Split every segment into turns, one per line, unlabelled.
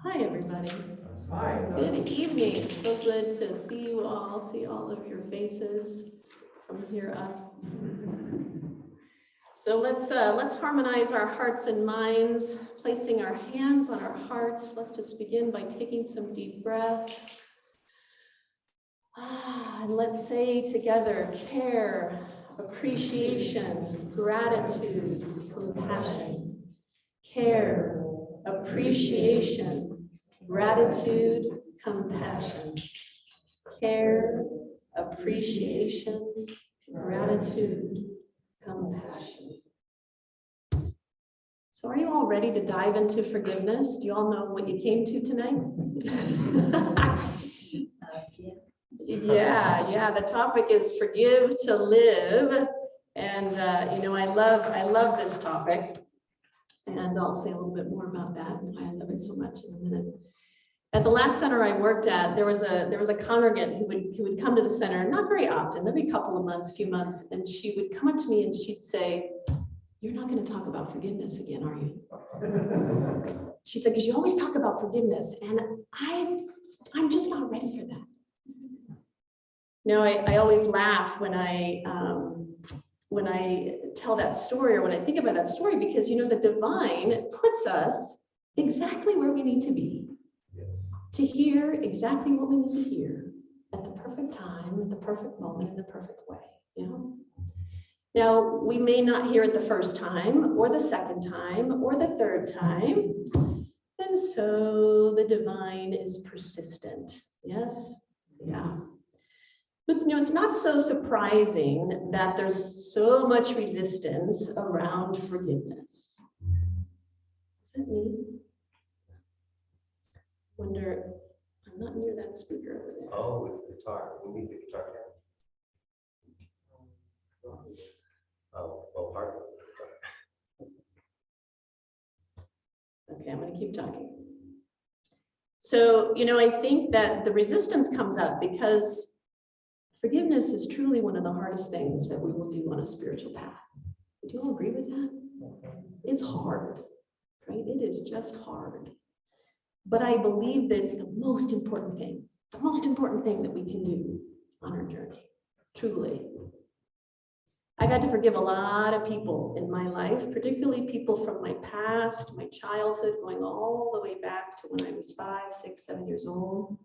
Hi, everybody.
Hi.
Good evening. So good to see you all, see all of your faces from here up. So let's harmonize our hearts and minds, placing our hands on our hearts. Let's just begin by taking some deep breaths. And let's say together, care, appreciation, gratitude, compassion. Care, appreciation, gratitude, compassion. Care, appreciation, gratitude, compassion. So are you all ready to dive into forgiveness? Do you all know what you came to tonight? Yeah, the topic is forgive to live. And I love this topic. And I'll say a little bit more about that and why I love it so much in a minute. At the last center I worked at, there was a congregant who would come to the center, not very often, every couple of months, few months, and she would come up to me and she'd say, "You're not going to talk about forgiveness again, are you?" She said, "Because you always talk about forgiveness, and I'm just not ready for that." I always laugh when I tell that story, or when I think about that story, because the divine puts us exactly where we need to be. To hear exactly what we need to hear at the perfect time, at the perfect moment, in the perfect way. Now, we may not hear it the first time, or the second time, or the third time, and so the divine is persistent. Yes? Yeah. But it's not so surprising that there's so much resistance around forgiveness. Is that me? Wonder, I'm not near that speaker over there.
Oh, it's the guitar. We need the guitar down. Oh, well, part of it.
Okay, I'm going to keep talking. So, I think that the resistance comes up because forgiveness is truly one of the hardest things that we will do on a spiritual path. Do you all agree with that? It's hard, right? It is just hard. But I believe that it's the most important thing that we can do on our journey, truly. I've had to forgive a lot of people in my life, particularly people from my past, my childhood, going all the way back to when I was 5, 6, 7 years old.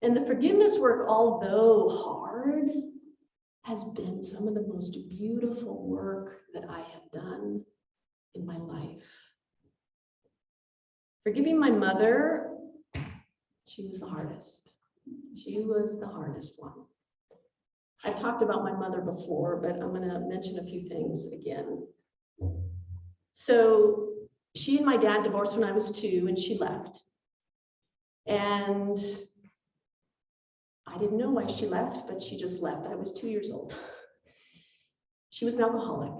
And the forgiveness work, although hard, has been some of the most beautiful work that I have done in my life. Forgiving my mother, she was the hardest. She was the hardest one. I've talked about my mother before, but I'm going to mention a few things again. So she and my dad divorced when I was 2, and she left. And I didn't know why she left, but she just left. I was 2 years old. She was an alcoholic,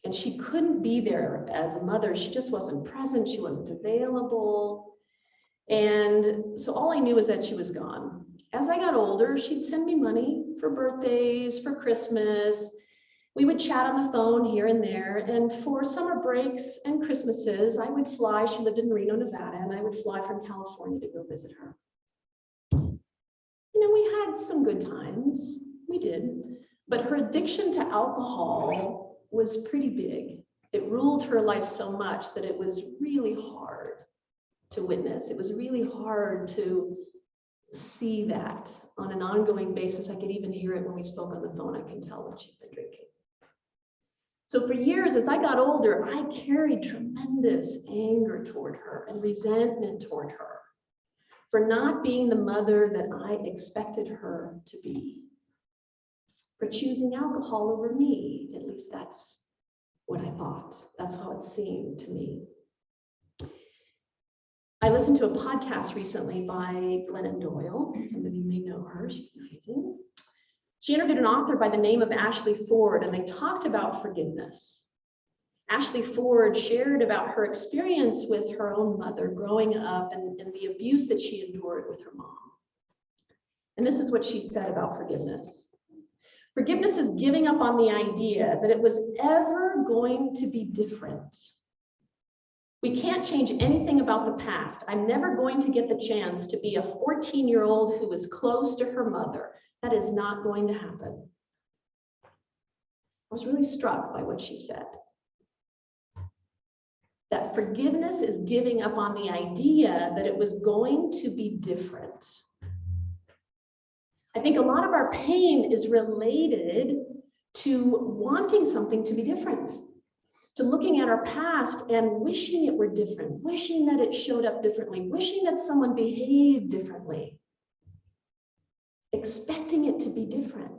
and she couldn't be there as a mother. She just wasn't present. She wasn't available. And so all I knew was that she was gone. As I got older, she'd send me money for birthdays, for Christmas. We would chat on the phone here and there. And for summer breaks and Christmases, I would fly. She lived in Reno, Nevada, and I would fly from California to go visit her. We had some good times. We did. But her addiction to alcohol was pretty big. It ruled her life so much that it was really hard to witness. It was really hard to see that on an ongoing basis. I could even hear it when we spoke on the phone. I can tell when she'd been drinking. So for years, as I got older, I carried tremendous anger toward her and resentment toward her for not being the mother that I expected her to be, for choosing alcohol over me. At least that's what I thought. That's how it seemed to me. I listened to a podcast recently by Glennon Doyle. Some of you may know her. She's amazing. She interviewed an author by the name of Ashley Ford, and they talked about forgiveness. Ashley Ford shared about her experience with her own mother growing up and the abuse that she endured with her mom. And this is what she said about forgiveness. Forgiveness is giving up on the idea that it was ever going to be different. We can't change anything about the past. I'm never going to get the chance to be a 14-year-old who is close to her mother. That is not going to happen. I was really struck by what she said. That forgiveness is giving up on the idea that it was going to be different. I think a lot of our pain is related to wanting something to be different, to looking at our past and wishing it were different, wishing that it showed up differently, wishing that someone behaved differently, expecting it to be different.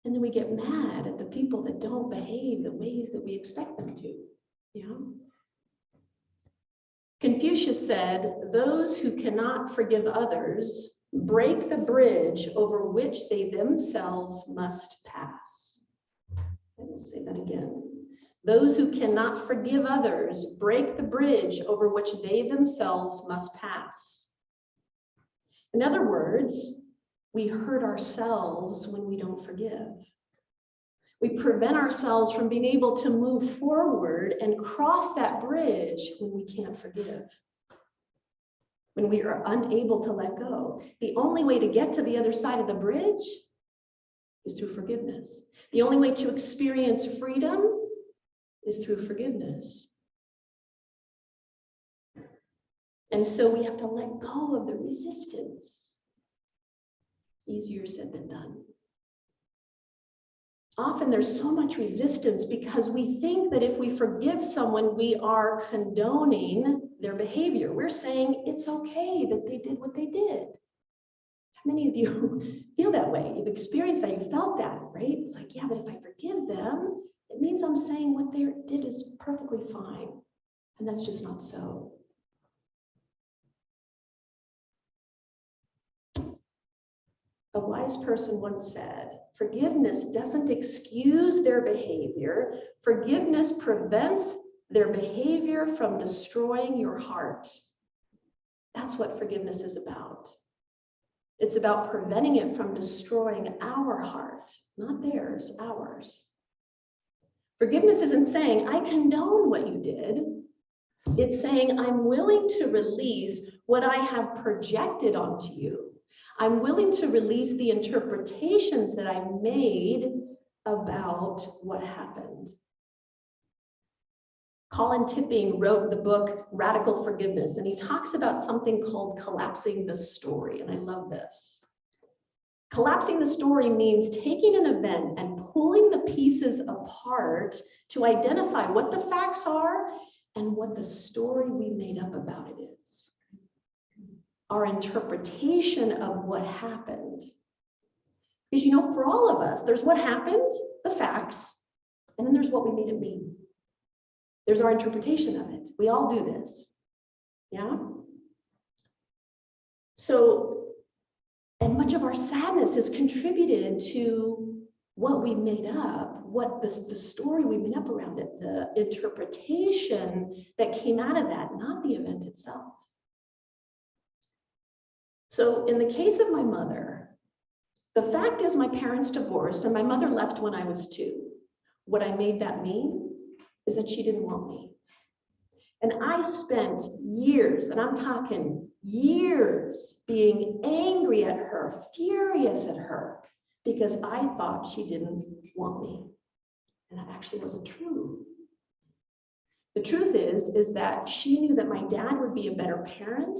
And then we get mad at the people that don't behave the ways that we expect them to. Yeah. Confucius said, "Those who cannot forgive others break the bridge over which they themselves must pass." I will say that again. Those who cannot forgive others break the bridge over which they themselves must pass. In other words, we hurt ourselves when we don't forgive. We prevent ourselves from being able to move forward and cross that bridge when we can't forgive, when we are unable to let go. The only way to get to the other side of the bridge is through forgiveness. The only way to experience freedom is through forgiveness. And so we have to let go of the resistance. Easier said than done. Often there's so much resistance because we think that if we forgive someone, we are condoning their behavior. We're saying it's okay that they did what they did. How many of you feel that way? You've experienced that, you felt that, right? It's like, yeah, but if I forgive them, it means I'm saying what they did is perfectly fine. And that's just not so. A wise person once said, "Forgiveness doesn't excuse their behavior. Forgiveness prevents their behavior from destroying your heart." That's what forgiveness is about. It's about preventing it from destroying our heart, not theirs, ours. Forgiveness isn't saying, "I condone what you did." It's saying, "I'm willing to release what I have projected onto you. I'm willing to release the interpretations that I made about what happened." Colin Tipping wrote the book Radical Forgiveness, and he talks about something called collapsing the story, and I love this. Collapsing the story means taking an event and pulling the pieces apart to identify what the facts are and what the story we made up about it is. Our interpretation of what happened. Because, for all of us, there's what happened, the facts, and then there's what we made it mean. There's our interpretation of it. We all do this. Yeah? So, and much of our sadness is contributed to what we made up, what the story we made up around it, the interpretation that came out of that, not the event itself. So in the case of my mother, the fact is my parents divorced and my mother left when I was 2. What I made that mean is that she didn't want me. And I spent years, and I'm talking years, being angry at her, furious at her, because I thought she didn't want me. And that actually wasn't true. The truth is that she knew that my dad would be a better parent.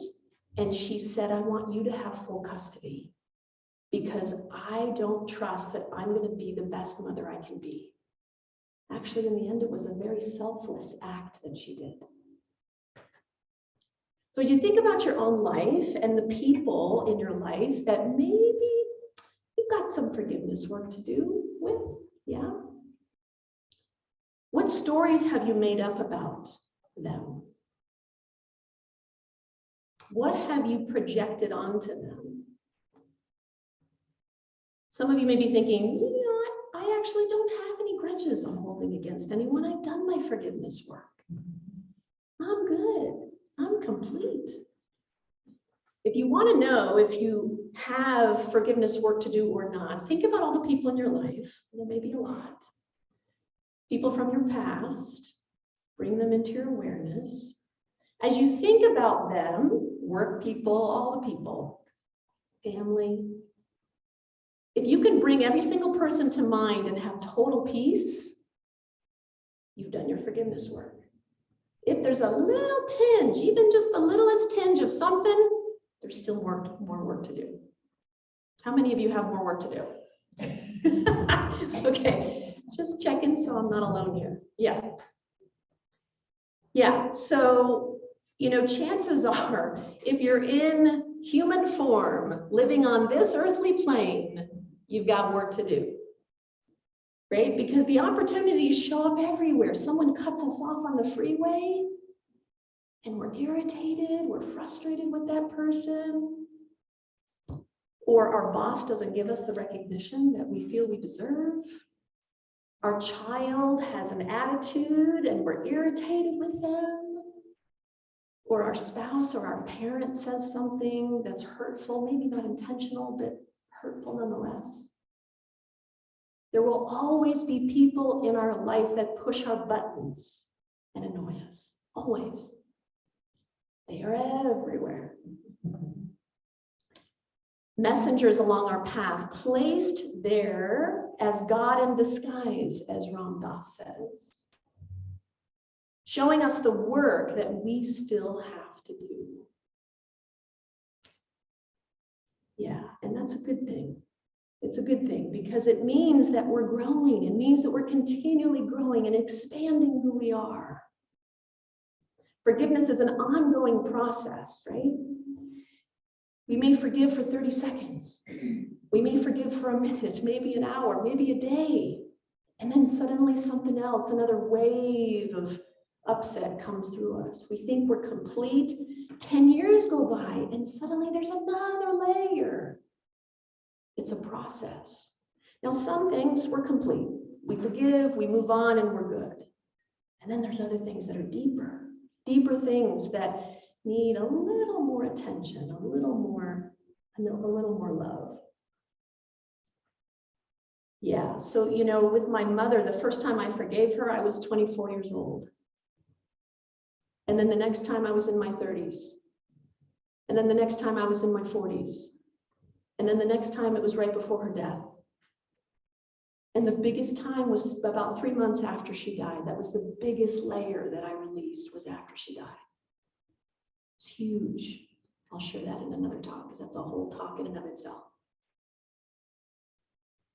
And she said, "I want you to have full custody because I don't trust that I'm going to be the best mother I can be." Actually, in the end, it was a very selfless act that she did. So you think about your own life and the people in your life that maybe you've got some forgiveness work to do with, yeah? What stories have you made up about them? What have you projected onto them? Some of you may be thinking, I actually don't have any grudges I'm holding against anyone. I've done my forgiveness work. I'm good. I'm complete. If you want to know if you have forgiveness work to do or not, think about all the people in your life. There may be a lot. People from your past. Bring them into your awareness. As you think about them, work people, all the people, family, if you can bring every single person to mind and have total peace, you've done your forgiveness work. If there's a little tinge, even just the littlest tinge of something, there's still more work to do. How many of you have more work to do? Okay, just checking so I'm not alone here. Yeah, so, chances are, if you're in human form, living on this earthly plane, you've got work to do, right? Because the opportunities show up everywhere. Someone cuts us off on the freeway, and we're irritated, we're frustrated with that person. Or our boss doesn't give us the recognition that we feel we deserve. Our child has an attitude and we're irritated with them. Or our spouse or our parent says something that's hurtful, maybe not intentional, but hurtful nonetheless. There will always be people in our life that push our buttons and annoy us, always. They are everywhere. Messengers along our path, placed there as God in disguise, as Ram Dass says, showing us the work that we still have to do. Yeah, and that's a good thing. It's a good thing because it means that we're growing. It means that we're continually growing and expanding who we are. Forgiveness is an ongoing process, right? We may forgive for 30 seconds. We may forgive for a minute, maybe an hour, maybe a day. And then suddenly something else, another wave of upset comes through us. We think we're complete. 10 years go by and suddenly there's another layer. It's a process. Now, some things we're complete. We forgive, we move on, and we're good. And then there's other things that are deeper things that need a little more attention, a little more love. Yeah, so, with my mother, the first time I forgave her, I was 24 years old. And then the next time I was in my 30s. And then the next time I was in my 40s. And then the next time it was right before her death. And the biggest time was about 3 months after she died. That was the biggest layer that I released, was after she died. It's huge. I'll share that in another talk because that's a whole talk in and of itself.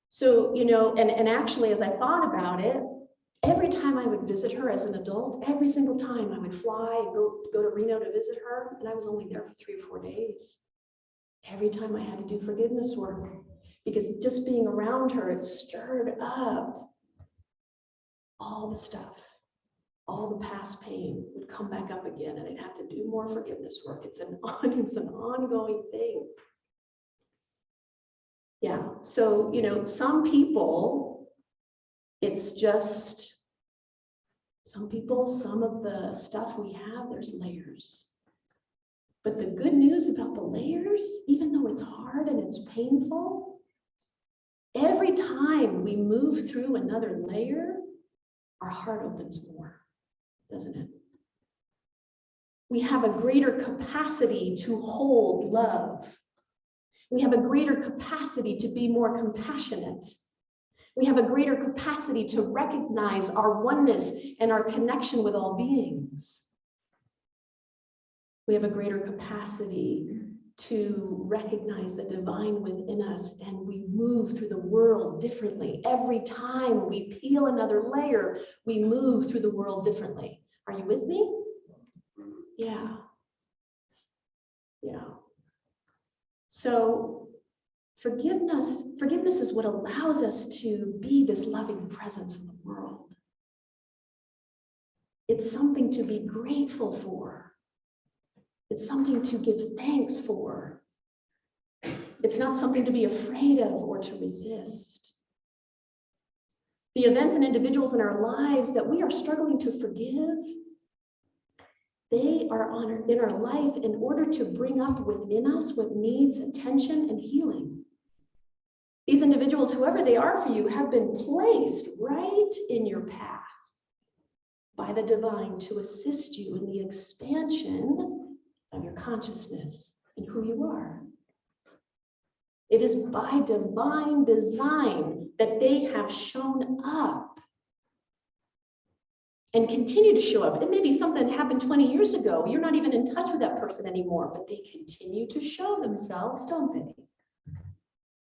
So, and actually, as I thought about it, every time I would visit her as an adult, every single time I would fly and go to Reno to visit her, and I was only there for 3 or 4 days. Every time I had to do forgiveness work, because just being around her, it stirred up all the stuff. All the past pain would come back up again, and I'd have to do more forgiveness work. It was an ongoing thing. Yeah, so, some people, it's just, some people, some of the stuff we have, there's layers. But the good news about the layers, even though it's hard and it's painful, every time we move through another layer, our heart opens more, doesn't it? We have a greater capacity to hold love. We have a greater capacity to be more compassionate. We have a greater capacity to recognize our oneness and our connection with all beings. We have a greater capacity to recognize the divine within us, and we move through the world differently. Every time we peel another layer, we move through the world differently. Are you with me? Yeah. So forgiveness is what allows us to be this loving presence in the world. It's something to be grateful for. It's something to give thanks for. It's not something to be afraid of or to resist. The events and individuals in our lives that we are struggling to forgive, they are in our life in order to bring up within us what needs attention and healing. These individuals, whoever they are for you, have been placed right in your path. by the divine to assist you in the expansion of your consciousness and who you are. It is by divine design that they have shown up and continue to show up. It may be something that happened 20 years ago. You're not even in touch with that person anymore, but they continue to show themselves, don't they?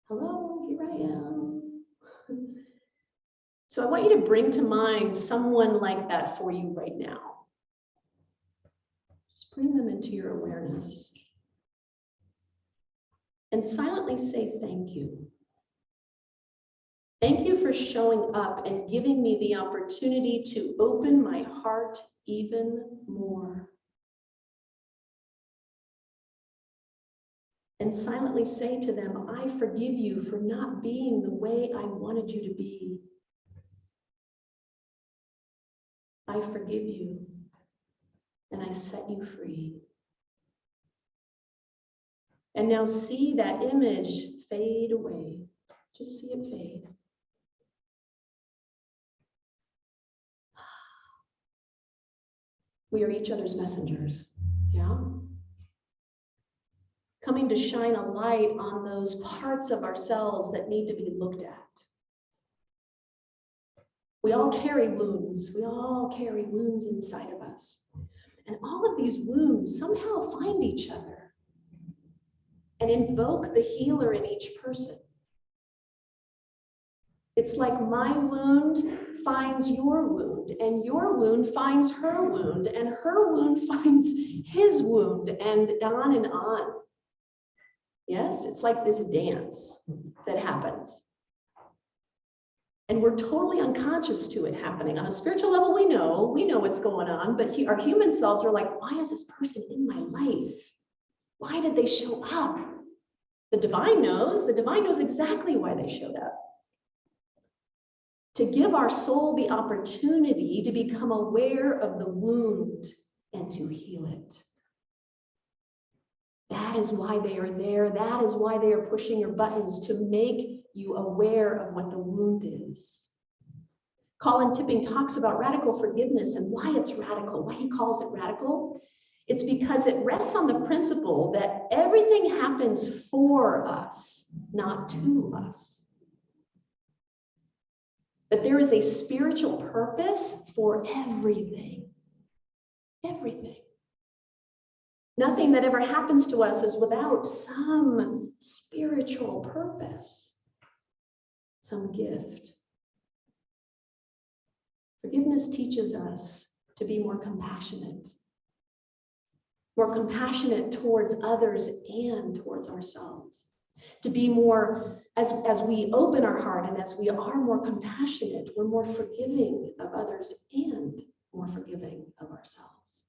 Hello, here I am. So I want you to bring to mind someone like that for you right now. Just bring them into your awareness. And silently say thank you. Thank you for showing up and giving me the opportunity to open my heart even more. And silently say to them, I forgive you for not being the way I wanted you to be. I forgive you, and I set you free. And now see that image fade away. Just see it fade. We are each other's messengers, yeah? Coming to shine a light on those parts of ourselves that need to be looked at. We all carry wounds. We all carry wounds inside of us. And all of these wounds somehow find each other and invoke the healer in each person. It's like my wound finds your wound, and your wound finds her wound, and her wound finds his wound, and on and on. Yes, it's like this dance that happens. And we're totally unconscious to it happening. On a spiritual level, we know what's going on, but our human selves are like, why is this person in my life? Why did they show up? The divine knows exactly why they showed up. To give our soul the opportunity to become aware of the wound and to heal it. That is why they are there. That is why they are pushing your buttons, to make you aware of what the wound is. Colin Tipping talks about radical forgiveness and why it's radical, why he calls it radical. It's because it rests on the principle that everything happens for us, not to us. That there is a spiritual purpose for everything. Everything. Nothing that ever happens to us is without some spiritual purpose, some gift. Forgiveness teaches us to be more compassionate towards others and towards ourselves. To be more, as we open our heart and as we are more compassionate, we're more forgiving of others and more forgiving of ourselves.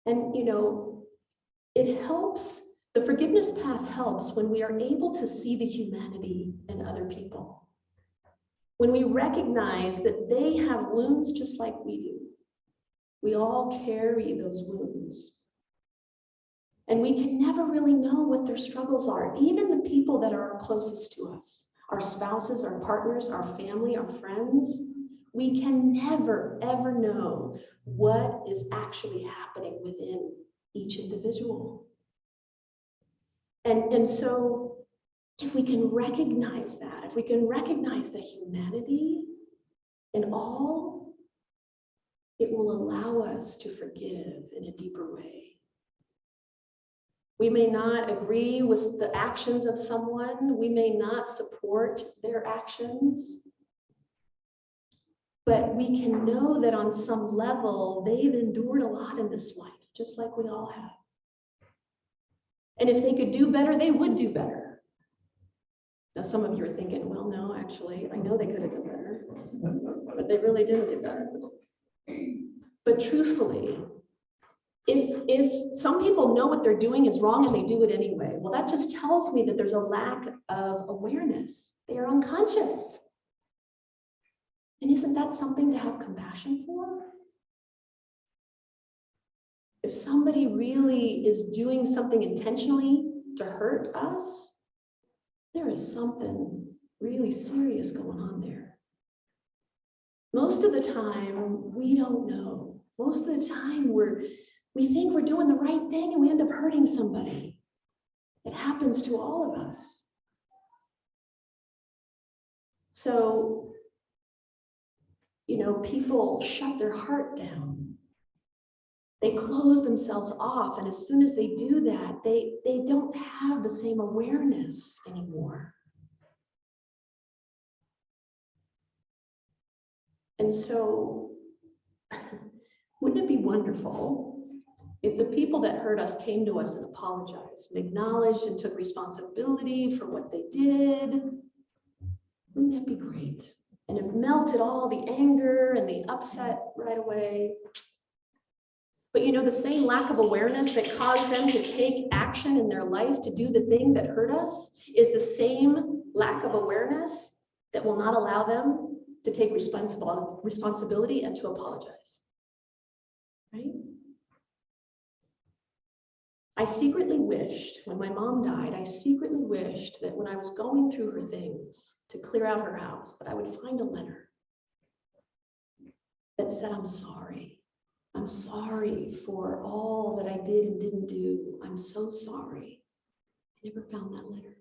And, it helps, the forgiveness path helps when we are able to see the humanity in other people. When we recognize that they have wounds just like we do. We all carry those wounds. And we can never really know what their struggles are. Even the people that are closest to us, our spouses, our partners, our family, our friends, we can never, ever know what is actually happening within each individual. And so if we can recognize that, if we can recognize the humanity in all, it will allow us to forgive in a deeper way. We may not agree with the actions of someone. We may not support their actions. But we can know that on some level, they've endured a lot in this life, just like we all have. And if they could do better, they would do better. Now, some of you are thinking, well, no, actually, I know they could have done better, but they really didn't do better. But truthfully, if some people know what they're doing is wrong and they do it anyway, well, that just tells me that there's a lack of awareness. They are unconscious. And isn't that something to have compassion for? If somebody really is doing something intentionally to hurt us, there is something really serious going on there. Most of the time, we don't know. Most of the time, we think we're doing the right thing and we end up hurting somebody. It happens to all of us. So, people shut their heart down. They close themselves off, and as soon as they do that, they don't have the same awareness anymore. And so, wouldn't it be wonderful if the people that hurt us came to us and apologized and acknowledged and took responsibility for what they did? Wouldn't that be great? And it melted all the anger and the upset right away. But the same lack of awareness that caused them to take action in their life to do the thing that hurt us is the same lack of awareness that will not allow them to take responsibility and to apologize. Right? I secretly wished, when my mom died, I secretly wished that when I was going through her things to clear out her house, that I would find a letter that said, I'm sorry. I'm sorry for all that I did and didn't do. I'm so sorry. I never found that letter.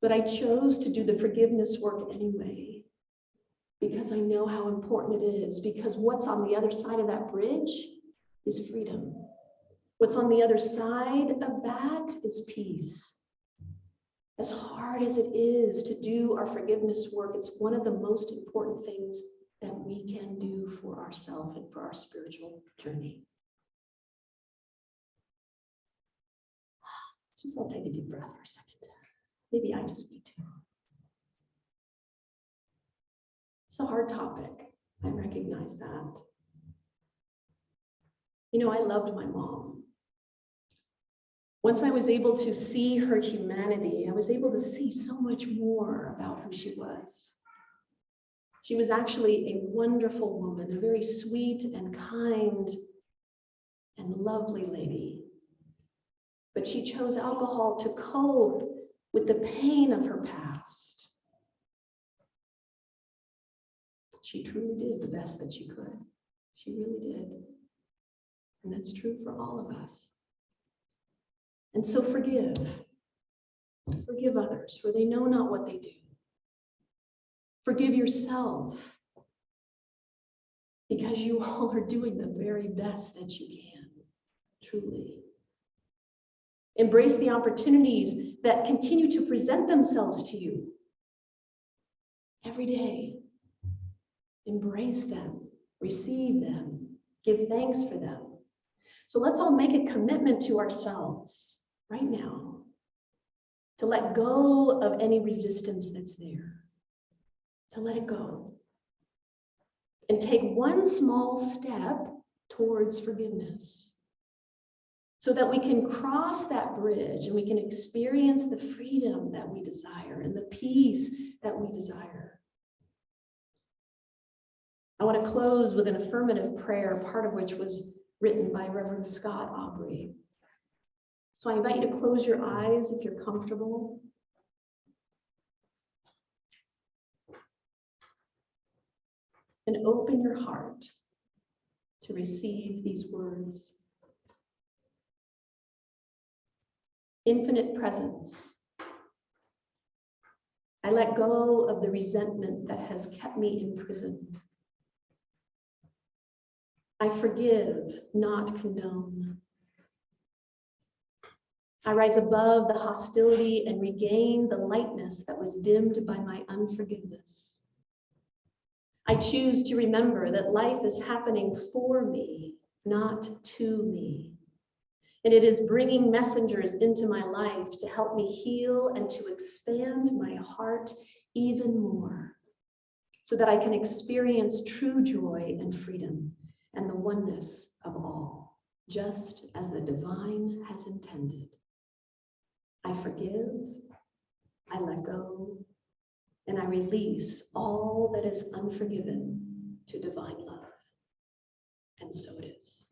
But I chose to do the forgiveness work anyway, because I know how important it is, because what's on the other side of that bridge is freedom. What's on the other side of that is peace. As hard as it is to do our forgiveness work, it's one of the most important things that we can do for ourselves and for our spiritual journey. Let's just all take a deep breath for a second. Maybe I just need to. It's a hard topic. I recognize that. I loved my mom. Once I was able to see her humanity, I was able to see so much more about who she was. She was actually a wonderful woman, a very sweet and kind and lovely lady. But she chose alcohol to cope with the pain of her past. She truly did the best that she could. She really did. And that's true for all of us. And so forgive. Forgive others, for they know not what they do. Forgive yourself, because you all are doing the very best that you can, truly. Embrace the opportunities that continue to present themselves to you every day. Embrace them, receive them, give thanks for them. So let's all make a commitment to ourselves right now to let go of any resistance that's there, to let it go, and take one small step towards forgiveness so that we can cross that bridge and we can experience the freedom that we desire and the peace that we desire. I want to close with an affirmative prayer, part of which was written by Reverend Scott Aubrey. So I invite you to close your eyes if you're comfortable. And open your heart to receive these words. Infinite presence. I let go of the resentment that has kept me imprisoned. I forgive, not condone. I rise above the hostility and regain the lightness that was dimmed by my unforgiveness. I choose to remember that life is happening for me, not to me. And it is bringing messengers into my life to help me heal and to expand my heart even more, so that I can experience true joy and freedom and the oneness of all, just as the divine has intended. I forgive, I let go, and I release all that is unforgiven to divine love. And so it is.